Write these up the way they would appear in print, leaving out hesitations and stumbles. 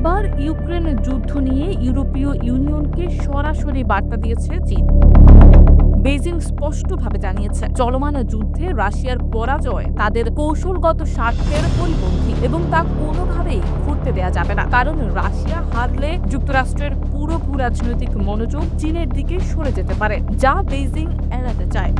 এবার ইউক্রেন যুদ্ধ নিয়ে ইউরোপীয় ইউনিয়নকে সরাসরি বার্তা দিয়েছে চীন। বেজিং স্পষ্টভাবে জানিয়েছে, চলমান যুদ্ধে রাশিয়ার পরাজয় তাদের কৌশলগত স্বার্থের পরিপন্থী এবং তা কোনোভাবেই ঘটতে দেয়া যাবে না। কারণ রাশিয়া হারলে যুক্তরাষ্ট্রের পুরো ভূরাজনৈতিক মনোযোগ চীনের দিকে সরে যেতে পারে, যা বেজিং এড়াতে চায়।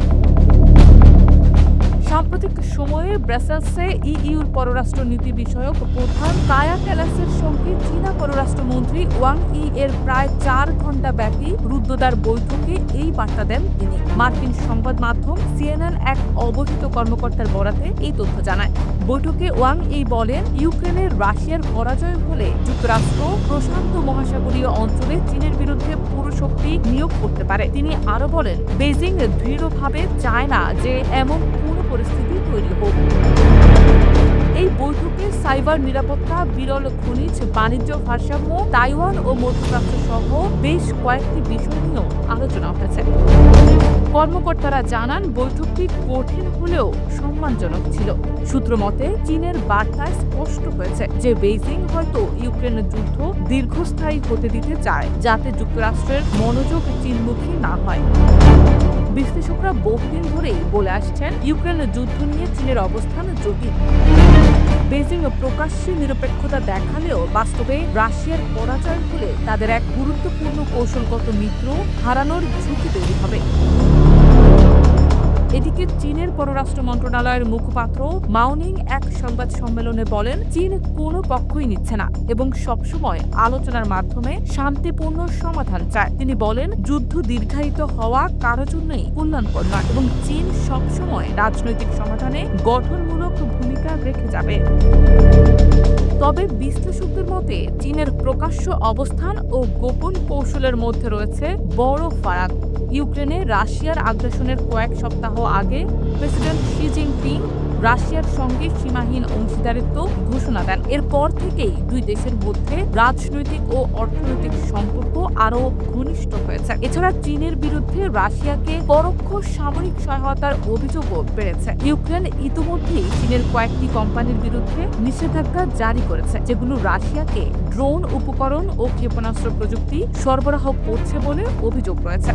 সাম্প্রতিক সময়ে ব্রাসেলসে ইইউর পররাষ্ট্র নীতি বিষয়ক প্রধান কায়া ক্যালাসের সঙ্গে চীনা পররাষ্ট্রমন্ত্রী ওয়াং ই এর প্রায় 4 ঘণ্টা ব্যাপী রুদ্ধদ্বার বৈঠকে এই বার্তা দেন তিনি। মার্কিন সংবাদ মাধ্যম সিএনএন এক অবহিত কর্মকর্তার বরাতে এই তথ্য জানায়। বৈঠকে ওয়াং ই বলেন, ইউক্রেনের রাশিয়ার পরাজয় হলে যুক্তরাষ্ট্র প্রশান্ত মহাসাগরীয় অঞ্চলে চীনের বিরুদ্ধে পুরো শক্তি নিয়োগ করতে পারে। তিনি আরো বলেন, বেজিং দৃঢ়ভাবে চায় না যে এমন পরিস্থিতি তৈরি হোক। এই বৈঠকে সাইবার নিরাপত্তা, বিরল খনিজ, বাণিজ্য ভারসাম্য, তাইওয়ান ও মধ্যপ্রাচ্য সহ বেশ কয়েকটি বিষয় নিয়েও আলোচনা হয়েছে। কর্মকর্তারা জানান, বৈঠকটি কঠিন হলেও সম্মানজনক ছিল। সূত্র মতে, চীনের বার্তায় স্পষ্ট হয়েছে যে বেইজিং হয়তো ইউক্রেনের যুদ্ধ দীর্ঘস্থায়ী হতে দিতে চায়, যাতে যুক্তরাষ্ট্রের মনোযোগ চীনমুখী না হয়। বিশ্লেষকরা বহুদিন ধরেই বলে আসছেন, ইউক্রেনের যুদ্ধ নিয়ে চীনের অবস্থান জটিল। বেজিং প্রকাশ্যে নিরপেক্ষতা দেখালেও বাস্তবে রাশিয়ার পরাজয় হলে তাদের এক গুরুত্বপূর্ণ কৌশলগত মিত্র হারানোর ঝুঁকি তৈরি হবে। এদিকে চীনের পররাষ্ট্র মন্ত্রণালয়ের মুখপাত্র মাওনিং এক সংবাদ সম্মেলনে বলেন, চীন কোনো পক্ষই নিচ্ছে না এবং সবসময় আলোচনার মাধ্যমে শান্তিপূর্ণ সমাধান চায়। তিনি বলেন, যুদ্ধ দীর্ঘায়িত হওয়া কারো জন্যই কল্যাণকর নয় এবং চীন সবসময় রাজনৈতিক সমাধানে গঠনমূলক ভূমিকা রেখে যাবে। তবে বিশ্লেষকদের মতে, চীনের প্রকাশ্য অবস্থান ও গোপন কৌশলের মধ্যে রয়েছে বড় ফারাক। ইউক্রেনে রাশিয়ার আগ্রাসনের কয়েক সপ্তাহ আগে প্রেসিডেন্ট শি জিনপিং রাশিয়ার সঙ্গে সীমাহীন অংশীদারিত্ব ঘোষণা দেন। এরপর থেকেই দুই দেশের মধ্যে রাজনৈতিক ও অর্থনৈতিক সম্পর্ক আরও ঘনিষ্ঠ হয়েছে। এছাড়া চীনের বিরুদ্ধে রাশিয়াকে পরোক্ষ সামরিক সহায়তার অভিযোগও বেড়েছে। ইউক্রেন ইতিমধ্যেই চীনের কয়েকটি কোম্পানির বিরুদ্ধে নিষেধাজ্ঞা জারি করেছে, যেগুলো রাশিয়াকে ড্রোন উপকরণ ও ক্ষেপণাস্ত্র প্রযুক্তি সরবরাহ করছে বলে অভিযোগ রয়েছে।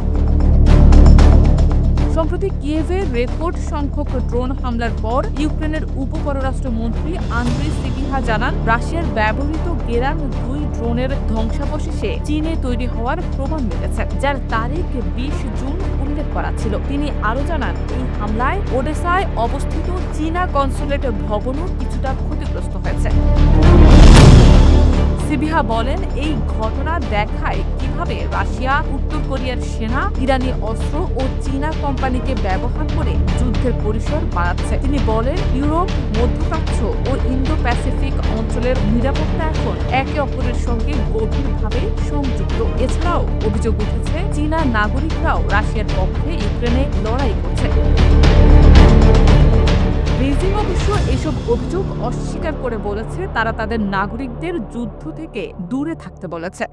সম্প্রতি কিয়েভে রেকর্ড সংখ্যক ড্রোন হামলার পর ইউক্রেনের উপপররাষ্ট্রমন্ত্রী আন্দ্রি সিবিহা জানান, রাশিয়ার ব্যবহৃত গেরান 2 ড্রোনের ধ্বংসাবশেষে চীনে তৈরি হওয়ার প্রমাণ মিলেছে, যার তারিখ 20 জুন উল্লেখ করা ছিল। তিনি আরও জানান, এই হামলায় ওডেসায় অবস্থিত চীনা কনসুলেট ভবনও কিছুটা ক্ষতিগ্রস্ত হয়েছে। সিবিহা বলেন, এই ঘটনা দেখায় কিভাবে রাশিয়া উত্তর কোরিয়ার সেনা, ইরানি অস্ত্র ও চীনা কোম্পানিকে ব্যবহার করে যুদ্ধের পরিসর বাড়াচ্ছে। তিনি বলেন, ইউরোপ, মধ্যপ্রাচ্য ও ইন্দো প্যাসিফিক অঞ্চলের নিরাপত্তা এখন একে অপরের সঙ্গে গভীরভাবে সংযুক্ত। এছাড়াও অভিযোগ উঠেছে, চীনা নাগরিকরাও রাশিয়ার পক্ষে ইউক্রেনে লড়াই করছে। বেজিং অবশ্য এসব অভিযোগ অস্বীকার করে বলেছে, তারা তাদের নাগরিকদের যুদ্ধ থেকে দূরে থাকতে বলেছে।